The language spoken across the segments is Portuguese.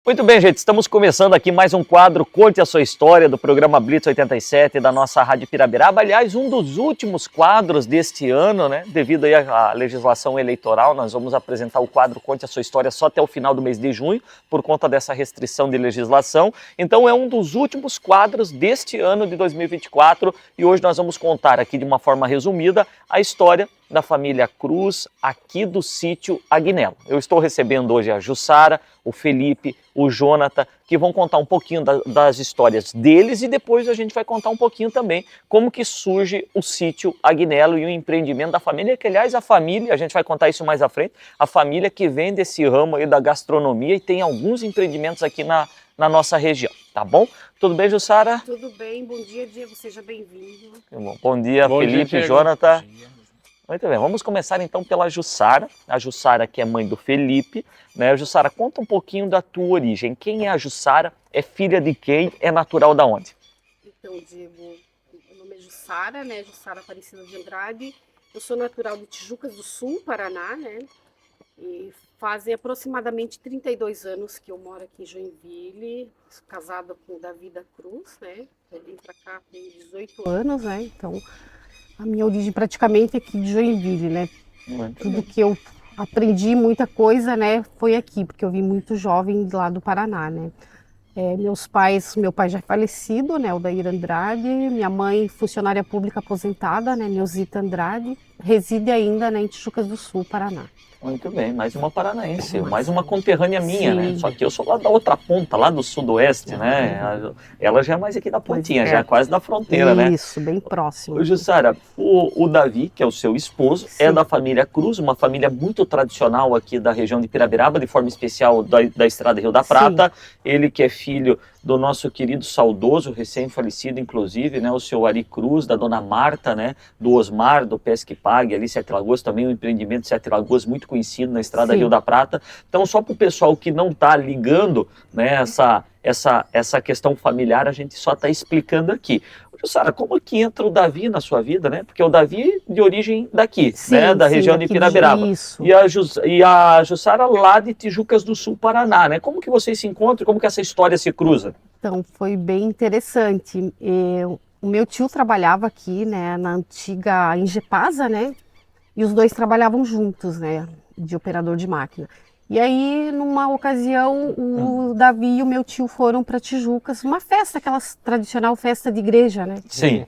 Muito bem, gente, estamos começando aqui mais um quadro Conte a Sua História do programa Blitz 87 da nossa Rádio Pirabiraba. Aliás, um dos últimos quadros deste ano, né? Devido aí à legislação eleitoral, nós vamos apresentar o quadro Conte a Sua História só até o final do mês de junho, por conta dessa restrição de legislação. Então é um dos últimos quadros deste ano de 2024 e hoje nós vamos contar aqui de uma forma resumida a história da família Cruz, aqui do sítio Agnello. Eu estou recebendo hoje a Jussara, o Felipe, o Jonathan, que vão contar um pouquinho das histórias deles e depois a gente vai contar um pouquinho também como que surge o sítio Agnello e o empreendimento da família, que aliás a família, a gente vai contar isso mais à frente, a família que vem desse ramo aí da gastronomia e tem alguns empreendimentos aqui na nossa região, tá bom? Tudo bem, Jussara? Tudo bem, bom dia, Diego, seja bem-vindo. Bom dia, Felipe, Jonathan. Muito bem, vamos começar então pela Jussara, a Jussara que é mãe do Felipe, né? Jussara, conta um pouquinho da tua origem, quem é a Jussara, é filha de quem, é natural da onde? Então, Diego, meu nome é Jussara, né, Jussara Aparecida de Andrade, eu sou natural de Tijucas do Sul, Paraná, né, e fazem aproximadamente 32 anos que eu moro aqui em Joinville, sou casada com o Davi da Cruz, né, eu vim pra cá tem 18 anos, né, então a minha origem praticamente é aqui de Joinville, né? Tudo que eu aprendi, muita coisa, né, foi aqui, porque eu vim muito jovem lá do Paraná, né? Meu pai já é falecido, né, o Daír Andrade, minha mãe, funcionária pública aposentada, né, Neuzita Andrade, reside ainda, né, em Tijucas do Sul, Paraná. Muito bem, mais uma paranaense, mais uma conterrânea minha, Sim. né? Só que eu sou lá da outra ponta, lá do sudoeste, né? Ela já é mais aqui da pontinha, já é quase da fronteira, né? Isso, bem próximo. Jussara, o Davi, que é o seu esposo, Sim. é da família Cruz, uma família muito tradicional aqui da região de Pirabiraba, de forma especial da Estrada Rio da Prata. Sim. Ele que é filho do nosso querido saudoso, recém-falecido, inclusive, né, o seu Ari Cruz, da dona Marta, né, do Osmar, do Pesque Pague, ali Sete Lagoas, também um empreendimento de Sete Lagoas muito conhecido na Estrada Sim. Rio da Prata. Então, só para o pessoal que não está ligando, né, essa questão familiar, a gente só está explicando aqui. Jussara, como que entra o Davi na sua vida, né? Porque o Davi de origem daqui, sim, né? Da região de Pirabiraba. Isso. E a Jussara lá de Tijucas do Sul, Paraná, né? Como que vocês se encontram? Como que essa história se cruza? Então, foi bem interessante. O meu tio trabalhava aqui, né, na antiga Ingepasa, né? E os dois trabalhavam juntos, né? De operador de máquina. E aí, numa ocasião, o Davi e o meu tio foram para Tijucas, uma festa, aquela tradicional festa de igreja, né? Sim.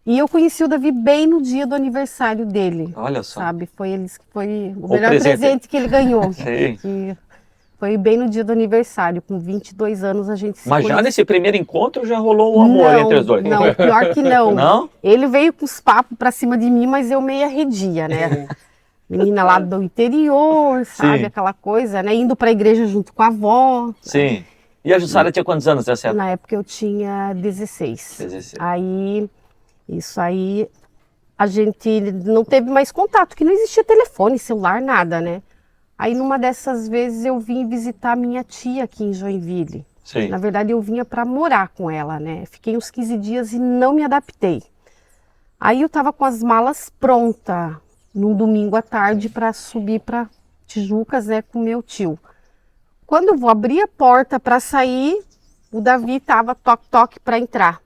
E eu conheci o Davi bem no dia do aniversário dele. Olha só. Sabe? Foi o melhor presente que ele ganhou. Sim. Que foi bem no dia do aniversário, com 22 anos a gente se Mas conheceu. já nesse primeiro encontro já rolou um amor entre os dois? Não, pior que não. Não? Ele veio com os papos pra cima de mim, mas eu meio arredia, né? Menina lá do interior, sabe? Sim. Aquela coisa, né? Indo pra igreja junto com a avó. Sim. E a Jussara tinha quantos anos nessa época? Na época eu tinha 16. 16. Aí, isso aí, a gente não teve mais contato, que não existia telefone, celular, nada, né? Aí numa dessas vezes eu vim visitar minha tia aqui em Joinville. Sim. Na verdade eu vinha para morar com ela, né? Fiquei uns 15 dias e não me adaptei. Aí eu tava com as malas prontas num domingo à tarde para subir para Tijucas, né, com meu tio. Quando eu vou abrir a porta para sair, o Davi tava toque-toque para entrar.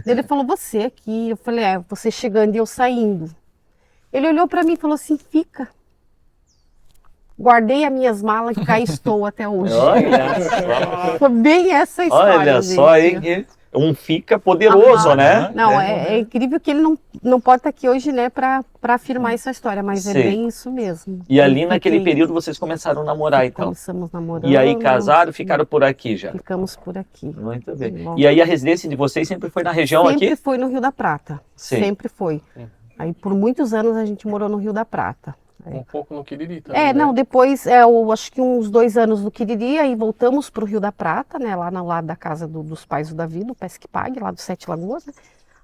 Ele falou, você aqui? Eu falei, você chegando e eu saindo. Ele olhou para mim e falou assim, fica. Guardei as minhas malas e cá estou até hoje. Olha só. Foi bem essa história, Olha gente. só, hein? Um fica poderoso, né? Não, é incrível que ele não pode estar aqui hoje, né, para afirmar essa história, mas Sim. é bem isso mesmo. E ali naquele período vocês começaram a namorar, então? Começamos namorando. E aí casaram, ficaram por aqui já? Ficamos por aqui. Muito bem. Bom. E aí a residência de vocês sempre foi na região Sempre aqui? foi no Rio da Prata. Sim. Sempre foi. Aí por muitos anos a gente morou no Rio da Prata. Um pouco no Quiriri também, né? Não, depois, eu acho que uns 2 anos no Quiriri, aí voltamos para o Rio da Prata, né, lá no lado da casa dos pais do Davi, do Pesque Pague, lá do Sete Lagoas, né?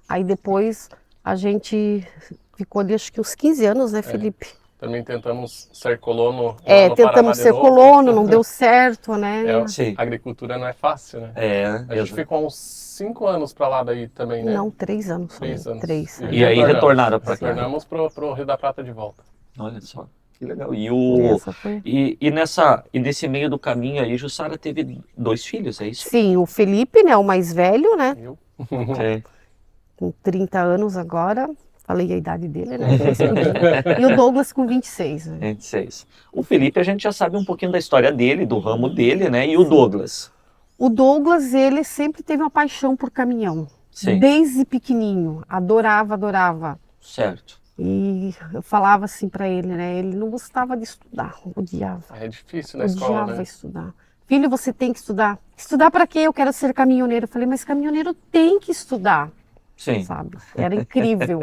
Aí depois a gente ficou ali, acho que uns 15 anos, né, Felipe? Também tentamos ser colono lá no Tentamos Paraná de ser novo. colono, não deu certo, né? Sim. A agricultura não é fácil, né? A gente Mesmo. ficou uns 5 anos para lá daí também, né? Não, 3 anos. 3 anos. 3. E aí retornaram para cá. Retornamos pro Rio da Prata de volta. Olha só. Que legal. E nesse meio do caminho aí, Jussara teve 2 filhos, é isso? Sim, o Felipe, né, o mais velho, né? Okay. Com 30 anos agora. Falei a idade dele, né? E o Douglas com 26. Né? 26. O Felipe, a gente já sabe um pouquinho da história dele, do ramo dele, né? E o Douglas? O Douglas, ele sempre teve uma paixão por caminhão. Sim. Desde pequenininho. Adorava. Certo. E eu falava assim para ele, né? Ele não gostava de estudar, odiava. É difícil na escola, né? Odiava estudar. Filho, você tem que estudar. Estudar para quê? Eu quero ser caminhoneiro. Eu falei, mas caminhoneiro tem que estudar. Sim. Sabe? Era incrível.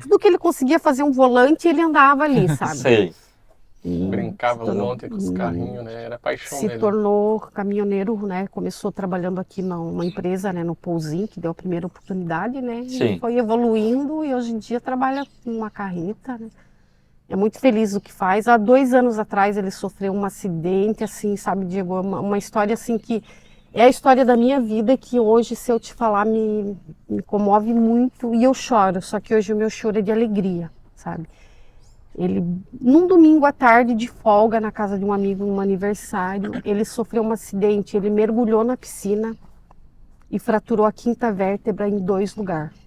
Tudo que ele conseguia fazer um volante, ele andava ali, sabe? Sei. Brincava um monte com os carrinhos, né? Era paixão dele. Se tornou caminhoneiro, né? Começou trabalhando aqui numa empresa, né? No Pouzinho, que deu a primeira oportunidade, né? Sim. E foi evoluindo e hoje em dia trabalha com uma carreta, né? É muito feliz o que faz. Há 2 anos atrás ele sofreu um acidente, assim, sabe, Diego? Uma história assim que é a história da minha vida que hoje, se eu te falar, me comove muito e eu choro. Só que hoje o meu choro é de alegria, sabe? Ele, num domingo à tarde, de folga, na casa de um amigo, num aniversário, ele sofreu um acidente. Ele mergulhou na piscina e fraturou a 5ª vértebra em 2 lugares.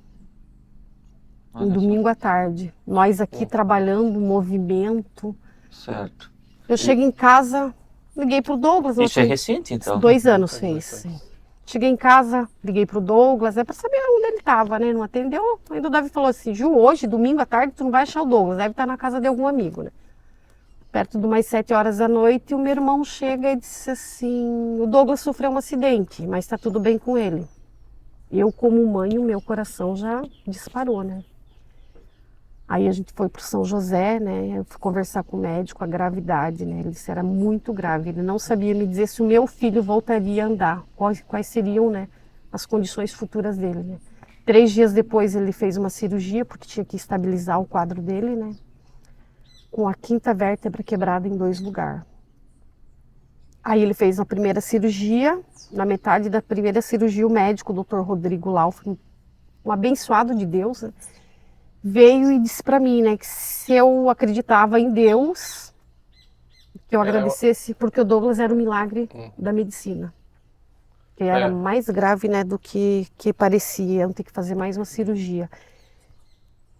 Um domingo à tarde. Nós aqui trabalhando, movimento. Certo. Eu cheguei em casa, liguei pro Douglas. Isso é recente, então? 2 anos fez. Cheguei em casa, liguei pro Douglas, para saber onde ele estava, né? Não atendeu. Ainda o Davi falou assim, Ju, hoje, domingo à tarde, tu não vai achar o Douglas, deve estar na casa de algum amigo, né? Perto de umas 7 horas da noite, o meu irmão chega e disse assim, o Douglas sofreu um acidente, mas está tudo bem com ele. Eu, como mãe, o meu coração já disparou, né? Aí a gente foi para o São José, né? Eu fui conversar com o médico, a gravidade, né? Ele disse, era muito grave. Ele não sabia me dizer se o meu filho voltaria a andar, quais seriam, né, as condições futuras dele, né? 3 dias depois ele fez uma cirurgia, porque tinha que estabilizar o quadro dele, né? Com a 5ª vértebra quebrada em 2 lugares. Aí ele fez a primeira cirurgia. Na metade da primeira cirurgia, o médico, o Dr. Rodrigo Lauf, um abençoado de Deus, né? Veio e disse para mim, né, que se eu acreditava em Deus, que eu agradecesse, porque o Douglas era um milagre da medicina. Que era mais grave, né, do que parecia, eu ter que fazer mais uma cirurgia.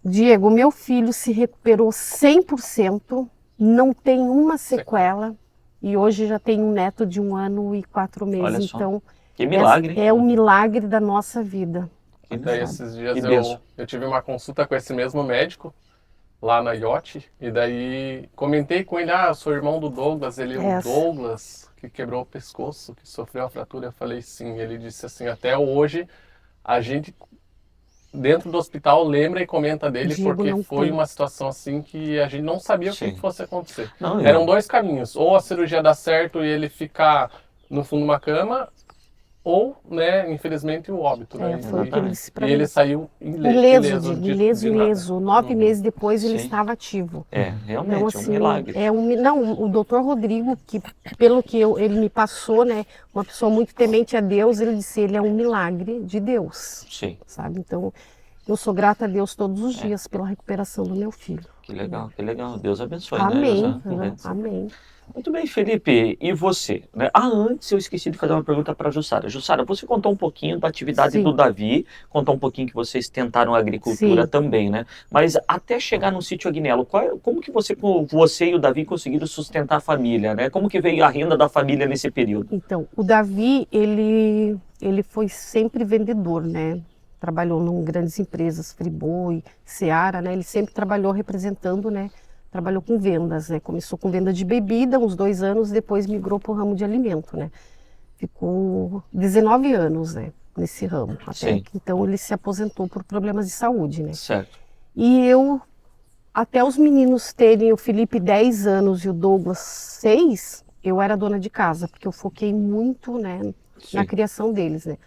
Diego, meu filho se recuperou 100%, não tem uma sequela, e hoje já tem um neto de 1 ano e 4 meses. Olha só. Então, que milagre. É o milagre da nossa vida. Até esses dias eu tive uma consulta com esse mesmo médico lá na Yacht, e daí comentei com ele, eu sou irmão do Douglas, ele é o Douglas que quebrou o pescoço, que sofreu a fratura. Eu falei sim, ele disse assim, até hoje a gente dentro do hospital lembra e comenta dele, porque foi uma situação assim que a gente não sabia o que fosse acontecer. Eram 2 caminhos, ou a cirurgia dar certo e ele ficar no fundo de uma cama, ou, né, infelizmente, o óbito. Né? Foi o que ele disse pra mim. E ele saiu ileso. 9 meses depois ele estava ativo. Realmente, então, assim, um milagre. O doutor Rodrigo, que pelo que ele me passou, né, uma pessoa muito temente a Deus, ele disse, ele é um milagre de Deus. Sim. Sabe? Então, eu sou grata a Deus todos os dias pela recuperação do meu filho. Que legal, que legal. Deus abençoe. Amém, né? Amém. Muito bem, Felipe, e você? Né? Antes eu esqueci de fazer uma pergunta para a Jussara. Jussara, você contou um pouquinho da atividade do Davi, contou um pouquinho que vocês tentaram a agricultura também, né? Mas até chegar no sítio Agnello, como que você e o Davi conseguiram sustentar a família, né? Como que veio a renda da família nesse período? Então, o Davi, ele foi sempre vendedor, né? Trabalhou em grandes empresas, Friboi, Seara, né? Ele sempre trabalhou representando, né? Trabalhou com vendas, né? Começou com venda de bebida, uns 2 anos, depois migrou para o ramo de alimento, né? Ficou 19 anos, né? Nesse ramo. Então ele se aposentou por problemas de saúde, né? Certo. E eu, até os meninos terem o Felipe 10 anos e o Douglas 6, eu era dona de casa, porque eu foquei muito, né, na criação deles, né?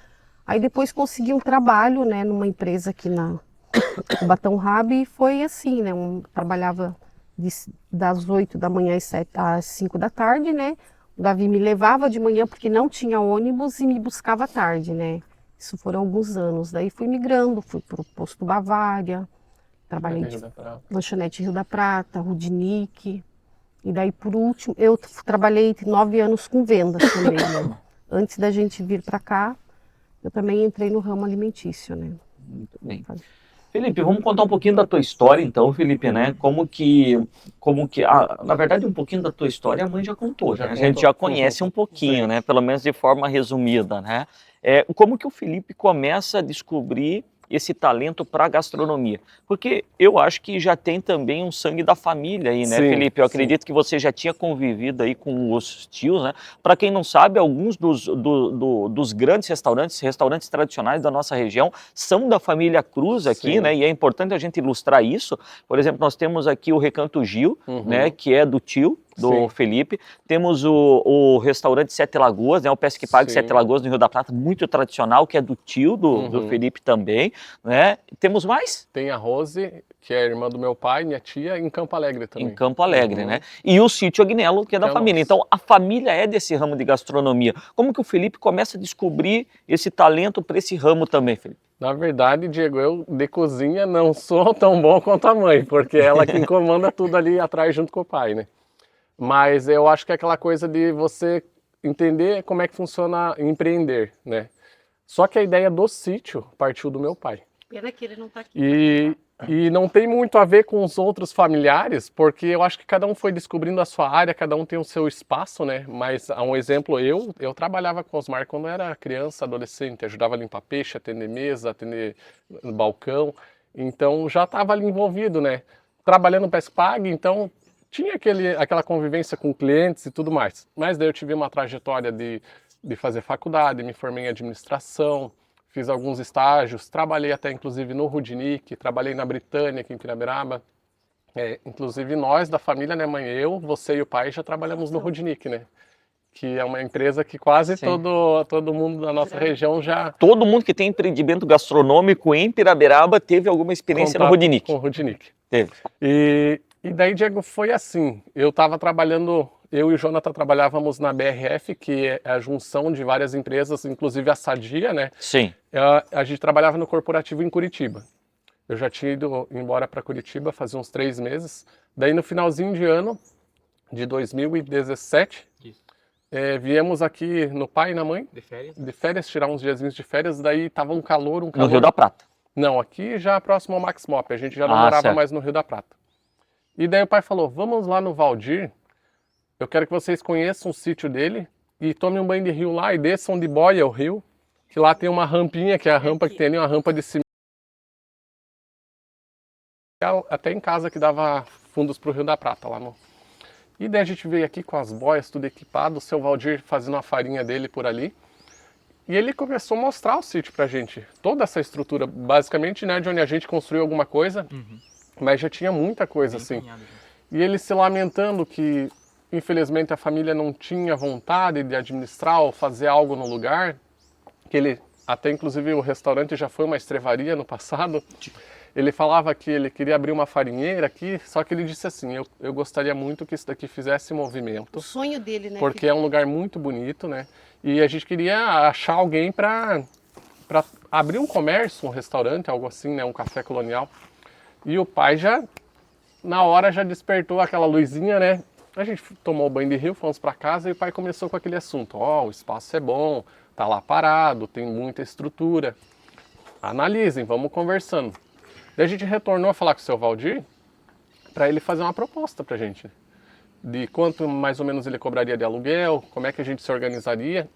Aí depois consegui um trabalho, né, numa empresa aqui no Batão Rab, e foi assim, né? Trabalhava das 8 da manhã às 5 da tarde, né? O Davi me levava de manhã porque não tinha ônibus e me buscava à tarde, né? Isso foram alguns anos. Daí fui migrando, fui para o posto Bavária, trabalhei de lanchonete Rio da Prata, Rudnick. E daí, por último, eu trabalhei 9 anos com vendas também, né? Antes da gente vir para cá, eu também entrei no ramo alimentício, né? Muito bem. Felipe, vamos contar um pouquinho da tua história, então, Felipe, né? Na verdade, um pouquinho da tua história a mãe já contou, né? A gente já conhece um pouquinho, né? Pelo menos de forma resumida, né? Como que o Felipe começa a descobrir esse talento para a gastronomia? Porque eu acho que já tem também um sangue da família aí, né, Sim, Felipe? Eu acredito que você já tinha convivido aí com os tios, né? Para quem não sabe, alguns dos grandes restaurantes tradicionais da nossa região, são da família Cruz aqui, Sim. né? E é importante a gente ilustrar isso. Por exemplo, nós temos aqui o Recanto Gil, né? Que é do tio do Sim. Felipe. Temos o restaurante Sete Lagoas, né? O Pesque Pague Sim. Sete Lagoas, no Rio da Prata, muito tradicional, que é do tio do Felipe também, né? Temos mais? Tem a Rose, que é irmã do meu pai, minha tia, em Campo Alegre também. Em Campo Alegre, né? E o Sítio Agnello, que é da família. nosso. Então, a família é desse ramo de gastronomia. Como que o Felipe começa a descobrir esse talento para esse ramo também, Felipe? Na verdade, Diego, eu de cozinha não sou tão bom quanto a mãe, porque ela que comanda tudo ali atrás junto com o pai, né? Mas eu acho que é aquela coisa de você entender como é que funciona empreender, né? Só que a ideia do sítio partiu do meu pai. Pena que ele não tá aqui. E não tem muito a ver com os outros familiares, porque eu acho que cada um foi descobrindo a sua área, cada um tem o seu espaço, né? Mas, um exemplo, eu trabalhava com o Osmar quando era criança, adolescente, ajudava a limpar peixe, atender mesa, atender balcão, então já estava ali envolvido, né? Trabalhando no PESPAG, então tinha aquela convivência com clientes e tudo mais. Mas daí eu tive uma trajetória de fazer faculdade, me formei em administração, fiz alguns estágios, trabalhei até inclusive no Rudnick, trabalhei na Britânia aqui em Pirabiraba. Inclusive nós da família, né, mãe, eu, você e o pai já trabalhamos no Rudnick, né? Que é uma empresa que quase todo mundo da nossa região já... Todo mundo que tem empreendimento gastronômico em Pirabiraba teve alguma experiência no Rudnick. Com o Rudnick. Teve. E daí, Diego, foi assim, eu estava trabalhando, eu e o Jonathan trabalhávamos na BRF, que é a junção de várias empresas, inclusive a Sadia, né? Sim. A gente trabalhava no corporativo em Curitiba. Eu já tinha ido embora para Curitiba fazia uns 3 meses. Daí no finalzinho de ano de 2017, viemos aqui no pai e na mãe, de férias, tirar uns diazinhos de férias, daí tava um calor. No Rio da Prata. Não, aqui já próximo ao Max Mop, a gente já não morava certo. mais no Rio da Prata. E daí o pai falou, vamos lá no Valdir, eu quero que vocês conheçam o sítio dele e tomem um banho de rio lá e desçam de boia o rio, que lá tem uma rampinha, que é a rampa que tem ali, uma rampa de cimento. Até em casa que dava fundos para o Rio da Prata lá no... E daí a gente veio aqui com as boias, tudo equipado, o seu Valdir fazendo a farinha dele por ali. E ele começou a mostrar o sítio pra gente, toda essa estrutura, basicamente, né, de onde a gente construiu alguma coisa, mas já tinha muita coisa assim. E ele se lamentando que, infelizmente, a família não tinha vontade de administrar ou fazer algo no lugar, que ele, até inclusive o restaurante já foi uma estrevaria no passado, ele falava que ele queria abrir uma farinheira aqui, só que ele disse assim, eu gostaria muito que isso daqui fizesse movimento. O sonho dele, né? Porque é um lugar muito bonito, né? E a gente queria achar alguém para abrir um comércio, um restaurante, algo assim, né? Um café colonial. E o pai já, na hora, já despertou aquela luzinha, né? A gente tomou o banho de rio, fomos para casa e o pai começou com aquele assunto. O espaço é bom, tá lá parado, tem muita estrutura. Analisem, vamos conversando. Daí a gente retornou a falar com o seu Valdir para ele fazer uma proposta pra gente. De quanto mais ou menos ele cobraria de aluguel, como é que a gente se organizaria.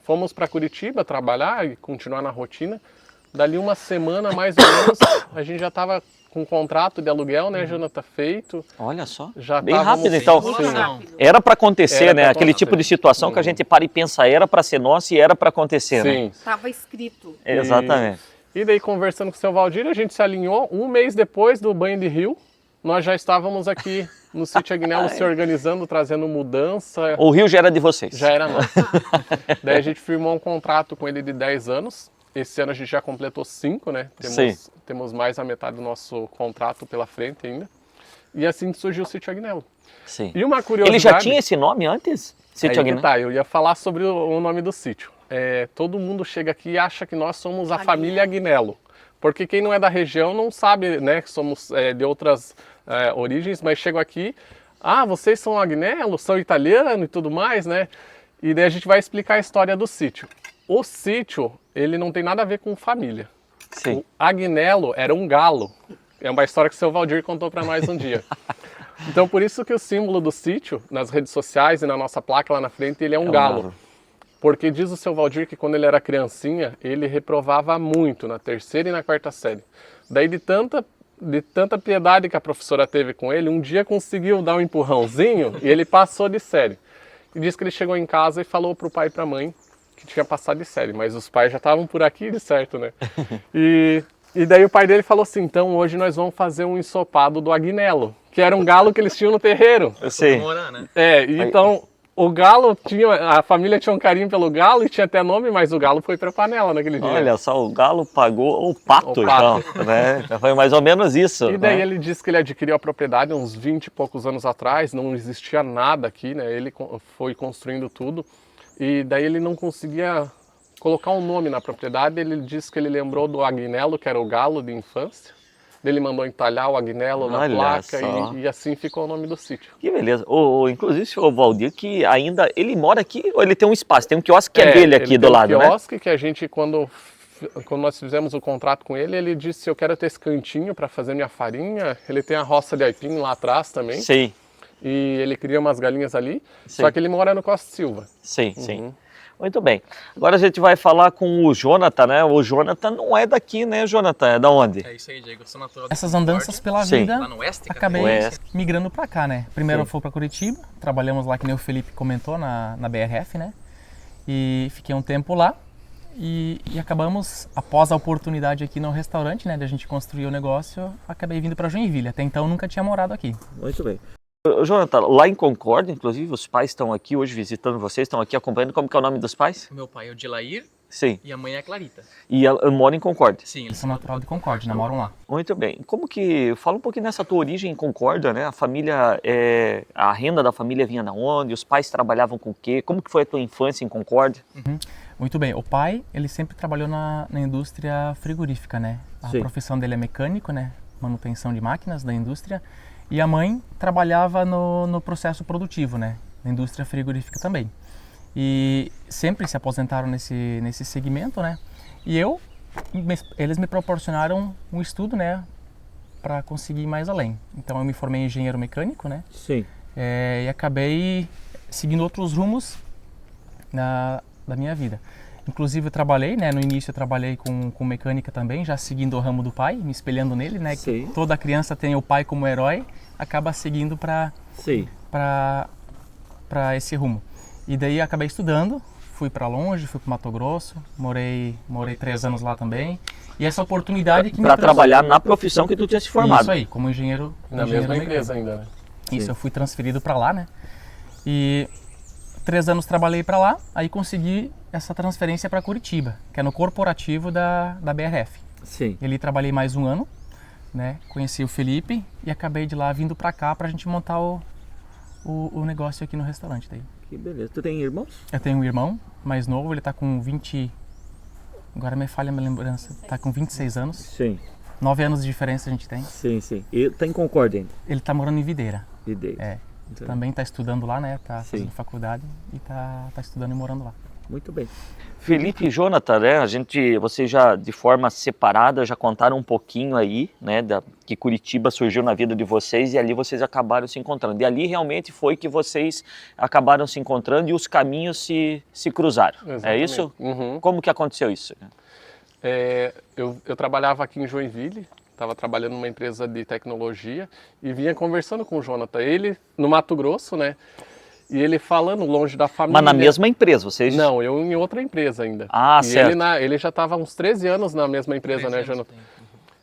Fomos para Curitiba trabalhar e continuar na rotina. Dali uma semana, mais ou menos, a gente já estava com um contrato de aluguel, né, Jonathan, feito. Olha só, já bem rápido então. Rápido. Era para acontecer, Era né? pra Aquele acontecer. tipo de situação que a gente para e pensa, era para ser nossa e era para acontecer, né? Sim. Estava escrito. Exatamente. E daí, conversando com o seu Valdir, a gente se alinhou. Um mês depois do banho de rio, nós já estávamos aqui no Sítio Agnello se organizando, trazendo mudança. O rio já era de vocês. Já era nosso. Daí a gente firmou um contrato com ele de 10 anos. Esse ano a gente já completou 5, né? Temos mais a metade do nosso contrato pela frente ainda. E assim que surgiu o Sítio Agnello. Sim. E uma curiosidade... Ele já tinha esse nome antes? Sítio Aí que Agnello? tá, eu ia falar sobre o nome do sítio. Todo mundo chega aqui e acha que nós somos a família Agnello. Porque quem não é da região não sabe, né, que somos de outras origens, mas chego aqui, ah, vocês são Agnello, são italiano e tudo mais, né? E daí a gente vai explicar a história do sítio. O sítio, ele não tem nada a ver com família. Sim. O Agnello era um galo. É uma história que o seu Valdir contou para nós um dia. Então, por isso que o símbolo do sítio, nas redes sociais e na nossa placa lá na frente, ele é um galo. Porque diz o seu Valdir que quando ele era criancinha, ele reprovava muito na 3ª e na 4ª série. Daí, de tanta piedade que a professora teve com ele, um dia conseguiu dar um empurrãozinho e ele passou de série. E diz que ele chegou em casa e falou para o pai e para a mãe que tinha passado de série, mas os pais já estavam por aqui, de certo, né? E daí o pai dele falou assim, então hoje nós vamos fazer um ensopado do Agnello, que era um galo que eles tinham no terreiro. Eu sei. Né? E então o galo a família tinha um carinho pelo galo e tinha até nome, mas o galo foi pra panela naquele dia. Olha só, o galo pagou o pato, então, né? Foi mais ou menos isso. E daí né? ele disse que ele adquiriu a propriedade uns 20 e poucos anos atrás, não existia nada aqui, né? Ele foi construindo tudo e daí ele não conseguia colocar um nome na propriedade. Ele disse que ele lembrou do Agnello, que era o galo de infância. Ele mandou entalhar o Agnello na placa e assim ficou o nome do sítio. Que beleza. Inclusive o senhor Valdir, que ainda, ele mora aqui ou ele tem um espaço? Tem um quiosque que é dele aqui do lado, né? Tem um quiosque que a gente, quando nós fizemos o contrato com ele, ele disse, eu quero ter esse cantinho para fazer minha farinha. Ele tem a roça de aipim lá atrás também. Sim. E ele cria umas galinhas ali, sim. Só que ele mora no Costa Silva. Sim, sim. Muito bem. Agora a gente vai falar com o Jonathan, né? O Jonathan não é daqui, né, Jonathan? É da onde? É isso aí, Diego. Eu sou natural Essas andanças pela sim. vida, lá no oeste, acabei migrando para cá, né? Primeiro sim. eu fui para Curitiba, trabalhamos lá, que nem o Felipe comentou, na BRF, né? E fiquei um tempo lá e acabamos, após a oportunidade aqui no restaurante, né? De a gente construir o negócio, acabei vindo para Joinville. Até então eu nunca tinha morado aqui. Muito bem. Jonathan, lá em Concórdia, inclusive, os pais estão aqui hoje visitando vocês, estão aqui acompanhando. Como que é o nome dos pais? Meu pai é o Dilair. Sim. E a mãe é a Clarita. E ela mora em Concórdia? Sim. Eles são natural de Concórdia, né? Moram lá. Muito bem. Como que... Fala um pouquinho dessa tua origem em Concórdia, né? A família, a renda da família vinha da onde? Os pais trabalhavam com o quê? Como que foi a tua infância em Concórdia? Muito bem. O pai, ele sempre trabalhou na indústria frigorífica, né? A sim. profissão dele é mecânico, né? Manutenção de máquinas da indústria. E a mãe trabalhava no processo produtivo, né? Na indústria frigorífica também. E sempre se aposentaram nesse segmento, né? E eles me proporcionaram um estudo, né? Para conseguir ir mais além. Então eu me formei em engenheiro mecânico, né? Sim. E acabei seguindo outros rumos da minha vida. Inclusive eu trabalhei, né? No início eu trabalhei com mecânica também, já seguindo o ramo do pai, me espelhando nele, né? Sim. Que toda criança tem o pai como herói, acaba seguindo para esse rumo. E daí acabei estudando, fui para longe, fui para Mato Grosso, morei 3 anos lá também. E essa oportunidade que me para trabalhar na profissão que tu tinha se formado. Isso aí, como engenheiro. Na mesma empresa ainda, né? Isso, sim. eu fui transferido para lá, né? E 3 anos trabalhei para lá, aí consegui essa transferência para Curitiba, que é no corporativo da BRF. Sim. Ali trabalhei mais 1 ano, né? Conheci o Felipe e acabei de lá vindo para cá para a gente montar o negócio aqui no restaurante daí. Que beleza. Tu tem irmãos? Eu tenho um irmão mais novo, ele tá com 20... Agora me falha a minha lembrança. Tá com 26 anos. Sim. 9 anos de diferença a gente tem. Sim, sim. E tá em Concórdia ainda? Ele tá morando em Videira. Videira. É. Então... Também tá estudando lá, né? Tá fazendo sim. faculdade e tá estudando e morando lá. Muito bem. Felipe e Jonathan, né, vocês já de forma separada já contaram um pouquinho aí, né, que Curitiba surgiu na vida de vocês e ali vocês acabaram se encontrando. E ali realmente foi que vocês acabaram se encontrando e os caminhos se cruzaram. Exatamente. É isso? Uhum. Como que aconteceu isso? Eu trabalhava aqui em Joinville, estava trabalhando numa empresa de tecnologia e vinha conversando com o Jonathan. Ele no Mato Grosso, né? E ele falando longe da família. Mas na mesma empresa, vocês? Não, eu em outra empresa ainda. Ah, e certo. Ele já estava há uns 13 anos na mesma empresa, né, Jonathan?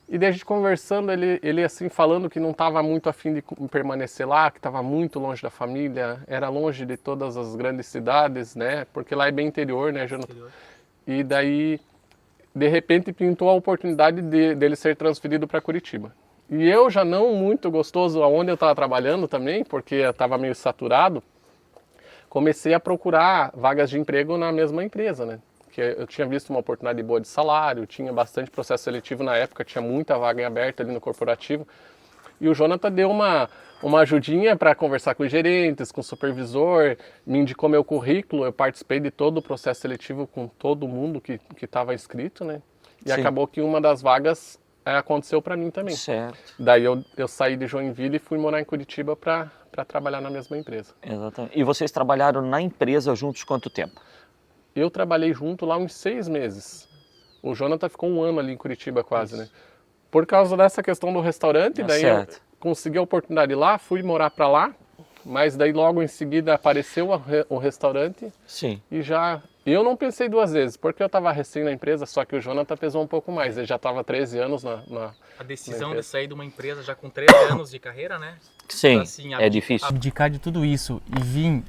E daí a gente conversando, ele assim falando que não estava muito afim de permanecer lá, que estava muito longe da família, era longe de todas as grandes cidades, né? Porque lá é bem interior, né, Jonathan? E daí, de repente, pintou a oportunidade dele ser transferido para Curitiba. E eu já não muito gostoso aonde eu estava trabalhando também, porque eu estava meio saturado, comecei a procurar vagas de emprego na mesma empresa, né? Que eu tinha visto uma oportunidade boa de salário, tinha bastante processo seletivo na época, tinha muita vaga em aberta ali no corporativo. E o Jonathan deu uma ajudinha para conversar com os gerentes, com o supervisor, me indicou meu currículo, eu participei de todo o processo seletivo com todo mundo que estava inscrito, né? E Sim. acabou que uma das vagas aconteceu para mim também. Certo. Daí eu saí de Joinville e fui morar em Curitiba para trabalhar na mesma empresa. Exatamente. E vocês trabalharam na empresa juntos quanto tempo? Eu trabalhei junto lá uns 6 meses. O Jonathan ficou 1 ano ali em Curitiba quase, né? Por causa dessa questão do restaurante, daí eu consegui a oportunidade lá, fui morar para lá, mas daí logo em seguida apareceu o restaurante. Sim. E já... Eu não pensei 2 vezes, porque eu estava recém na empresa, só que o Jonathan pesou um pouco mais. Ele já estava 13 anos A decisão de sair de uma empresa já com 13 anos de carreira, né? Sim, Assim, é difícil. Abdicar de tudo isso e vir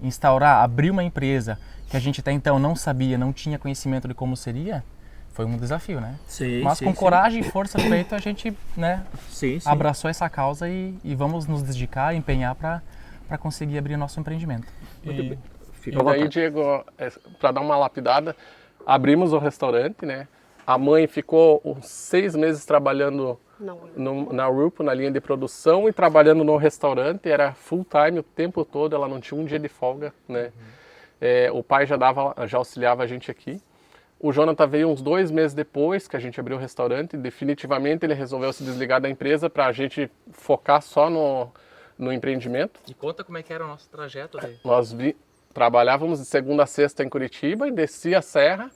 instaurar, abrir uma empresa que a gente até então não sabia, não tinha conhecimento de como seria, foi um desafio, né? Sim, Mas com coragem e força no peito a gente, né, sim. abraçou essa causa e vamos nos dedicar, empenhar para conseguir abrir nosso empreendimento. E daí, Diego, para dar uma lapidada, abrimos o restaurante, né? A mãe ficou uns 6 meses trabalhando na Rupo, na linha de produção, e trabalhando no restaurante, era full time o tempo todo, ela não tinha um dia de folga, né? O pai já auxiliava a gente aqui. O Jonathan veio uns 2 meses depois que a gente abriu o restaurante, definitivamente ele resolveu se desligar da empresa para a gente focar só no empreendimento. E conta como é que era o nosso trajeto daí. Nós trabalhávamos de segunda a sexta em Curitiba e descia a serra.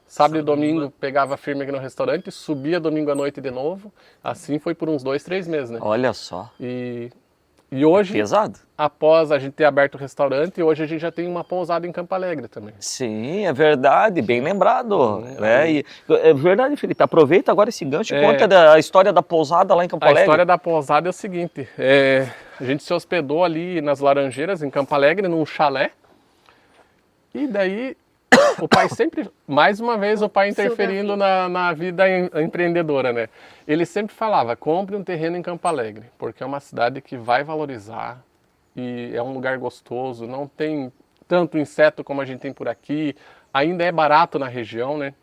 Sábado e domingo pegava firme aqui no restaurante, subia domingo à noite de novo. Assim foi por uns 2, 3 meses, né? Olha só. E hoje, pesado. Após a gente ter aberto o restaurante, hoje a gente já tem uma pousada em Campo Alegre também. Sim, é verdade, bem lembrado. Né? É verdade, Felipe. Aproveita agora esse gancho e conta a história da pousada lá em Campo Alegre. A história da pousada é o seguinte, a gente se hospedou ali nas Laranjeiras, em Campo Alegre, num chalé. E daí, o pai sempre, mais uma vez, o pai interferindo na vida empreendedora, né? Ele sempre falava, compre um terreno em Campo Alegre, porque é uma cidade que vai valorizar e é um lugar gostoso, não tem tanto inseto como a gente tem por aqui, ainda é barato na região, né?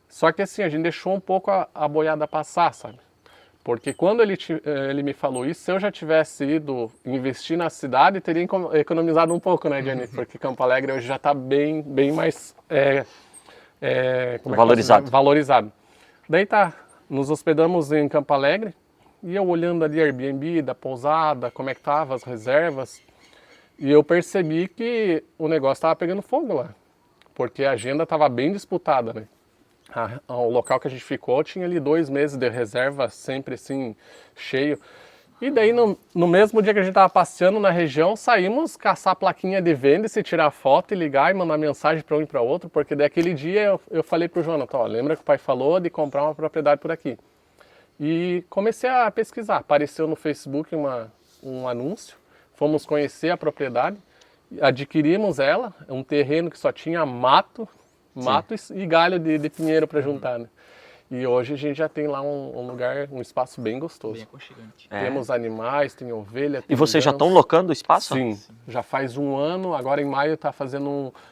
Só que assim, a gente deixou um pouco a boiada passar, sabe? Porque quando ele me falou isso, se eu já tivesse ido investir na cidade, teria economizado um pouco, né, Jenny? Porque Campo Alegre hoje já está bem mais valorizado. Daí nos hospedamos em Campo Alegre e eu olhando ali Airbnb, da pousada, como é que tava as reservas, e eu percebi que o negócio estava pegando fogo lá, porque a agenda estava bem disputada, né? O local que a gente ficou tinha ali 2 meses de reserva, sempre assim, cheio. E daí, no mesmo dia que a gente estava passeando na região, saímos caçar plaquinha de venda, se tirar foto e ligar e mandar mensagem para um e para outro, porque daquele dia eu falei para o Jonathan, lembra que o pai falou de comprar uma propriedade por aqui. E comecei a pesquisar, apareceu no Facebook um anúncio, fomos conhecer a propriedade, adquirimos ela, um terreno que só tinha mato e galho de pinheiro para juntar, né? E hoje a gente já tem lá um lugar, um espaço bem gostoso. Bem aconchegante. Temos animais, tem ovelha, tem E vocês já estão locando o espaço? Sim, já faz 1 ano, agora em maio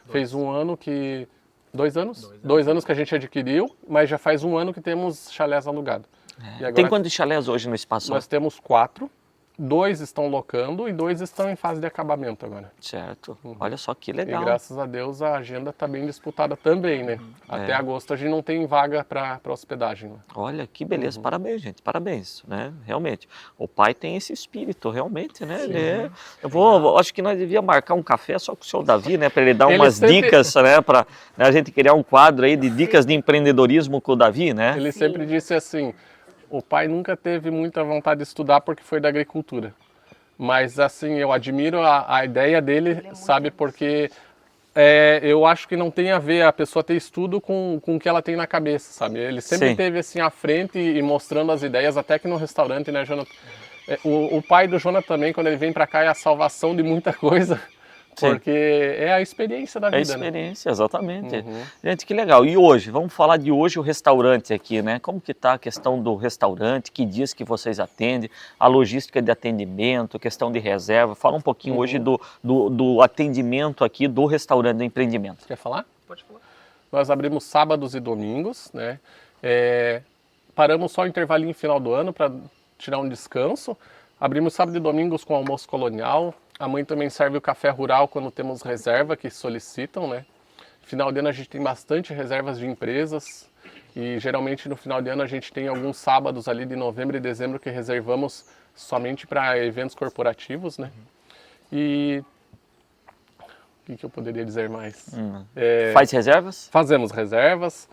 fez 1 ano que... 2 anos? 2 anos que a gente adquiriu, mas já faz 1 ano que temos chalés alugados. E agora, tem quantos chalés hoje no espaço? Nós temos 4. 2 estão locando e 2 estão em fase de acabamento agora. Certo. Olha só que legal. E graças a Deus a agenda está bem disputada também, né? Até agosto a gente não tem vaga para hospedagem. Né? Olha que beleza. Parabéns, gente. Parabéns, né? Realmente. O pai tem esse espírito, realmente, né? Acho que nós devíamos marcar um café só com o senhor Davi, né? Para ele dar umas dicas, né? Para a gente criar um quadro aí de dicas de empreendedorismo com o Davi, né? Ele sempre disse assim... O pai nunca teve muita vontade de estudar porque foi da agricultura. Mas, assim, eu admiro a ideia dele, sabe? Porque eu acho que não tem a ver a pessoa ter estudo com o que ela tem na cabeça, sabe? Ele sempre teve, assim, à frente e mostrando as ideias, até que no restaurante, né, Jonathan? O pai do Jonathan também, quando ele vem para cá, é a salvação de muita coisa. Porque é a experiência da vida, né? É a experiência, exatamente. Gente, que legal. E hoje, vamos falar de hoje o restaurante aqui, né? Como que está a questão do restaurante, que dias que vocês atendem, a logística de atendimento, questão de reserva. Fala um pouquinho hoje do atendimento aqui do restaurante, do empreendimento. Quer falar? Pode falar. Nós abrimos sábados e domingos, né? Paramos só o intervalinho final do ano para tirar um descanso. Abrimos sábado e domingos com almoço colonial. A mãe também serve o café rural quando temos reserva que solicitam, né? Final de ano a gente tem bastante reservas de empresas e geralmente no final de ano a gente tem alguns sábados ali de novembro e dezembro que reservamos somente para eventos corporativos, né? E o que eu poderia dizer mais? Faz reservas? Fazemos reservas,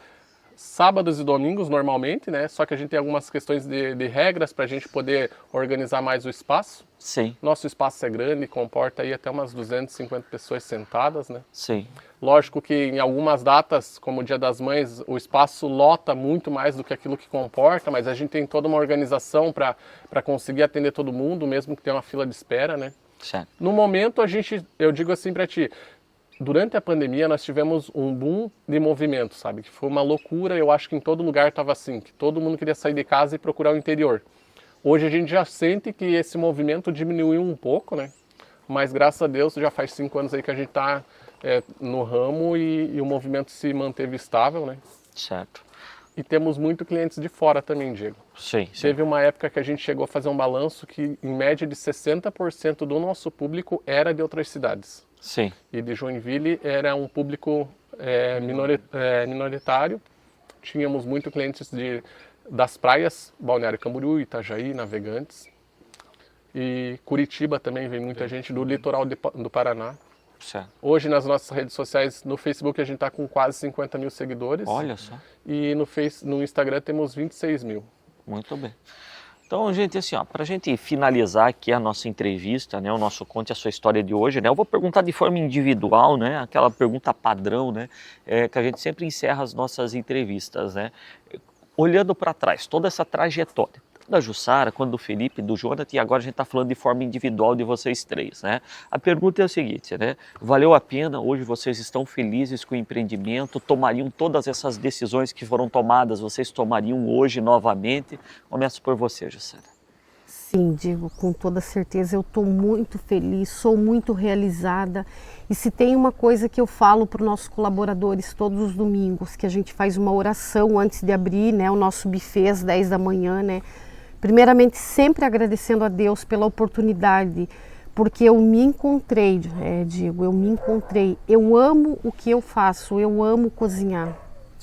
sábados e domingos normalmente, né? Só que a gente tem algumas questões de regras para a gente poder organizar mais o espaço. Sim. Nosso espaço é grande, comporta aí até umas 250 pessoas sentadas, né? Sim. Lógico que em algumas datas, como o Dia das Mães, o espaço lota muito mais do que aquilo que comporta, mas a gente tem toda uma organização para conseguir atender todo mundo, mesmo que tenha uma fila de espera, né? Certo. No momento, eu digo assim para ti, durante a pandemia nós tivemos um boom de movimento, sabe? Que foi uma loucura, eu acho que em todo lugar estava assim, que todo mundo queria sair de casa e procurar o interior. Hoje a gente já sente que esse movimento diminuiu um pouco, né? Mas graças a Deus já faz 5 anos aí que a gente está no ramo e o movimento se manteve estável, né? Certo. E temos muito clientes de fora também, Diego. Sim, sim. Teve uma época que a gente chegou a fazer um balanço que em média de 60% do nosso público era de outras cidades. Sim. E de Joinville era um público minoritário. Tínhamos muitos clientes das praias, Balneário Camboriú, Itajaí, Navegantes. E Curitiba também vem muita gente do litoral do Paraná. Certo. Hoje nas nossas redes sociais, no Facebook a gente está com quase 50 mil seguidores. Olha só. E no Instagram temos 26 mil. Muito bem. Então, gente, assim, para a gente finalizar aqui a nossa entrevista, né, o nosso Conte a Sua História de hoje, né, eu vou perguntar de forma individual, né, aquela pergunta padrão, né, que a gente sempre encerra as nossas entrevistas, né, olhando para trás, toda essa trajetória, da Jussara, quando do Felipe, do Jonathan, e agora a gente está falando de forma individual de vocês três, né? A pergunta é a seguinte, né? Valeu a pena? Hoje vocês estão felizes com o empreendimento? Tomariam todas essas decisões que foram tomadas, vocês tomariam hoje novamente? Começo por você, Jussara. Sim, Diego, com toda certeza eu estou muito feliz, sou muito realizada. E se tem uma coisa que eu falo para os nossos colaboradores todos os domingos, que a gente faz uma oração antes de abrir, né, o nosso buffet às 10 da manhã, né? Primeiramente, sempre agradecendo a Deus pela oportunidade, porque eu me encontrei, Diego, eu me encontrei. Eu amo o que eu faço, eu amo cozinhar,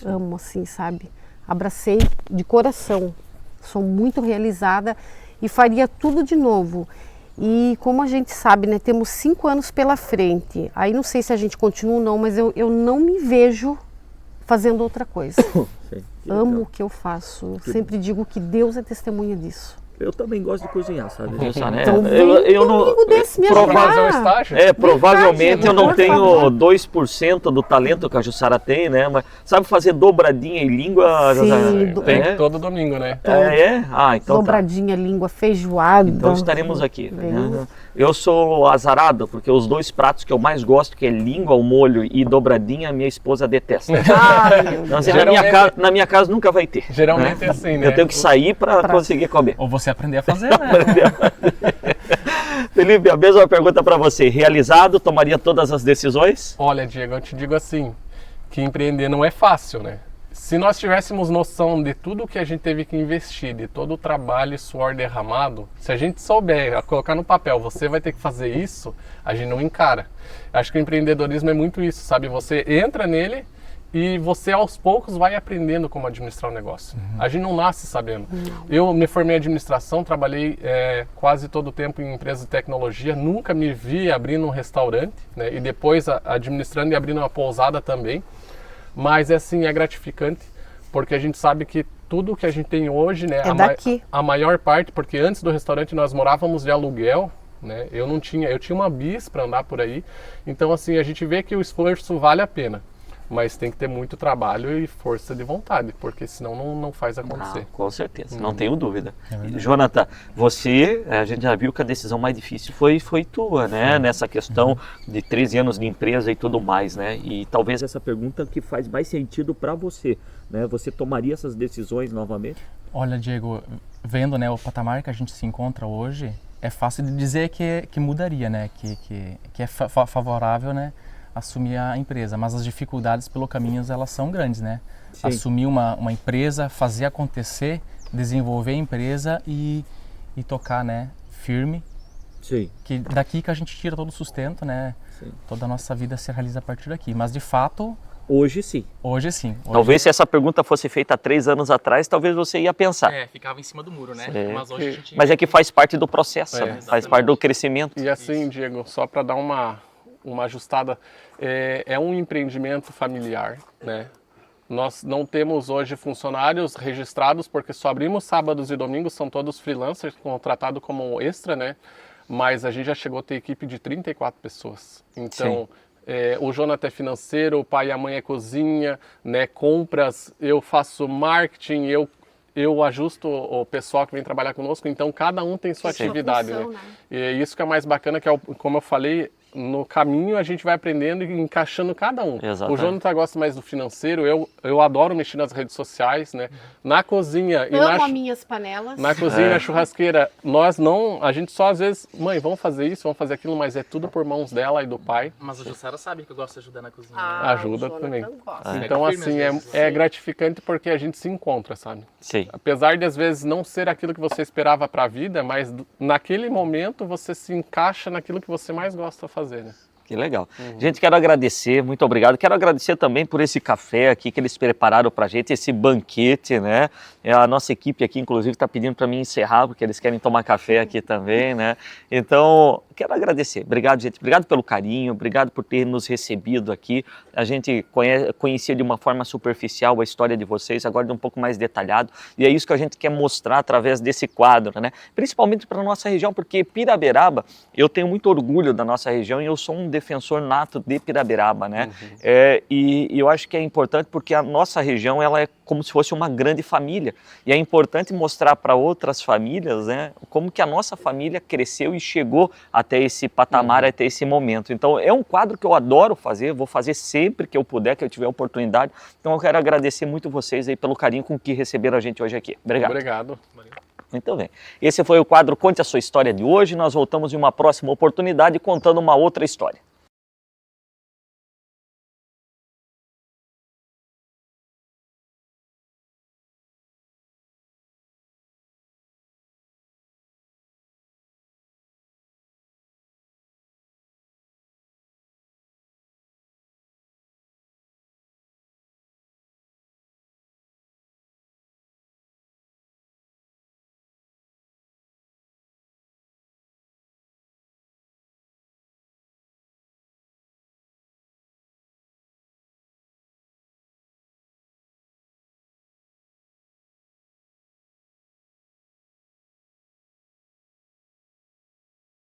amo assim, sabe? Abracei de coração, sou muito realizada e faria tudo de novo. E como a gente sabe, né, temos 5 anos pela frente, aí não sei se a gente continua ou não, mas eu não me vejo fazendo outra coisa. Sim, amo o que eu faço, eu sempre digo que Deus é testemunha disso. Eu também gosto de cozinhar, sabe? Então eu não desse me fazer um estágio. Provavelmente eu não por tenho favor. 2% do talento que a Jussara tem, né? Mas sabe fazer dobradinha em língua? Sim, Tem todo domingo, né? Então dobradinha, língua, feijoada. Então estaremos aqui. Né? Eu sou azarado, porque os 2 pratos que eu mais gosto, que é língua ao molho e dobradinha, minha esposa detesta. Então, assim, na minha casa nunca vai ter. Geralmente é assim, né? Eu tenho que sair para conseguir comer. Ou você aprender a fazer, né? Felipe, a mesma pergunta para você. Realizado, tomaria todas as decisões? Olha, Diego, eu te digo assim, que empreender não é fácil, né? Se nós tivéssemos noção de tudo que a gente teve que investir, de todo o trabalho e suor derramado, se a gente souber colocar no papel, você vai ter que fazer isso, a gente não encara. Acho que o empreendedorismo é muito isso, sabe? Você entra nele e você aos poucos vai aprendendo como administrar o negócio. A gente não nasce sabendo. Eu me formei em administração, trabalhei quase todo o tempo em empresas de tecnologia, nunca me vi abrindo um restaurante, né? E depois administrando e abrindo uma pousada também. Mas assim, é gratificante, porque a gente sabe que tudo que a gente tem hoje, né, a maior parte, porque antes do restaurante nós morávamos de aluguel, né? Eu tinha uma bis para andar por aí. Então assim, a gente vê que o esforço vale a pena. Mas tem que ter muito trabalho e força de vontade, porque senão não faz acontecer. Com certeza, não tenho dúvida. Jonathan, a gente já viu que a decisão mais difícil foi tua, né? Nessa questão de 13 anos de empresa e tudo mais, né? E talvez essa pergunta que faz mais sentido para você, né? Você tomaria essas decisões novamente? Olha, Diego, vendo, né, o patamar que a gente se encontra hoje, é fácil de dizer que mudaria, né? Que é favorável, né? Assumir a empresa, mas as dificuldades pelo caminho elas são grandes, né? Sim. Assumir uma empresa, fazer acontecer, desenvolver a empresa e e tocar, né, firme. Sim. Que daqui que a gente tira todo o sustento, né? Sim. Toda a nossa vida se realiza a partir daqui. Mas de fato, Hoje sim. hoje sim. Talvez se essa pergunta fosse feita há 3 anos atrás, talvez você ia pensar. Ficava em cima do muro, né? É. Mas hoje a gente... Mas é que faz parte do processo, né? Faz exatamente. parte do crescimento. E assim, Diego, só para dar uma ajustada, é um empreendimento familiar, né? Nós não temos hoje funcionários registrados, porque só abrimos sábados e domingos, são todos freelancers, contratados como extra, né? Mas a gente já chegou a ter equipe de 34 pessoas. Então, o Jonathan é financeiro, o pai e a mãe é cozinha, né? Compras, eu faço marketing, eu ajusto o pessoal que vem trabalhar conosco, então cada um tem sua atividade, função, né? E isso que é mais bacana, que é, como eu falei, no caminho a gente vai aprendendo e encaixando cada um. Exatamente. O Jonathan gosta mais do financeiro, eu adoro mexer nas redes sociais, né? Na cozinha e Amo as minhas panelas. na cozinha, na churrasqueira, a gente só às vezes, mãe, vamos fazer isso, vamos fazer aquilo, mas é tudo por mãos dela e do pai. Mas a Jussara sabe que eu gosto de ajudar na cozinha. Ajuda o Jonathan também. gosta. Então, Pega firme, assim, às vezes. é gratificante porque a gente se encontra, sabe? Sim. Apesar de às vezes não ser aquilo que você esperava para a vida, mas naquele momento você se encaixa naquilo que você mais gosta de fazer, né? Que legal. Gente, quero agradecer, muito obrigado. Quero agradecer também por esse café aqui que eles prepararam pra gente, esse banquete, né? A nossa equipe aqui, inclusive, está pedindo para mim encerrar, porque eles querem tomar café aqui também, né? Então, quero agradecer. Obrigado, gente. Obrigado pelo carinho, obrigado por ter nos recebido aqui. A gente conhecia de uma forma superficial a história de vocês, agora de um pouco mais detalhado. E é isso que a gente quer mostrar através desse quadro, né? Principalmente para a nossa região, porque Piraberaba, eu tenho muito orgulho da nossa região e eu sou um defensor nato de Piraberaba, né? E eu acho que é importante porque a nossa região, ela é como se fosse uma grande família. E é importante mostrar para outras famílias, né, como que a nossa família cresceu e chegou até esse patamar, até esse momento. Então é um quadro que eu adoro fazer, vou fazer sempre que eu puder, que eu tiver oportunidade. Então eu quero agradecer muito vocês aí pelo carinho com que receberam a gente hoje aqui. Obrigado. Obrigado. Muito bem. Esse foi o quadro Conte a Sua História de hoje. Nós voltamos em uma próxima oportunidade contando uma outra história.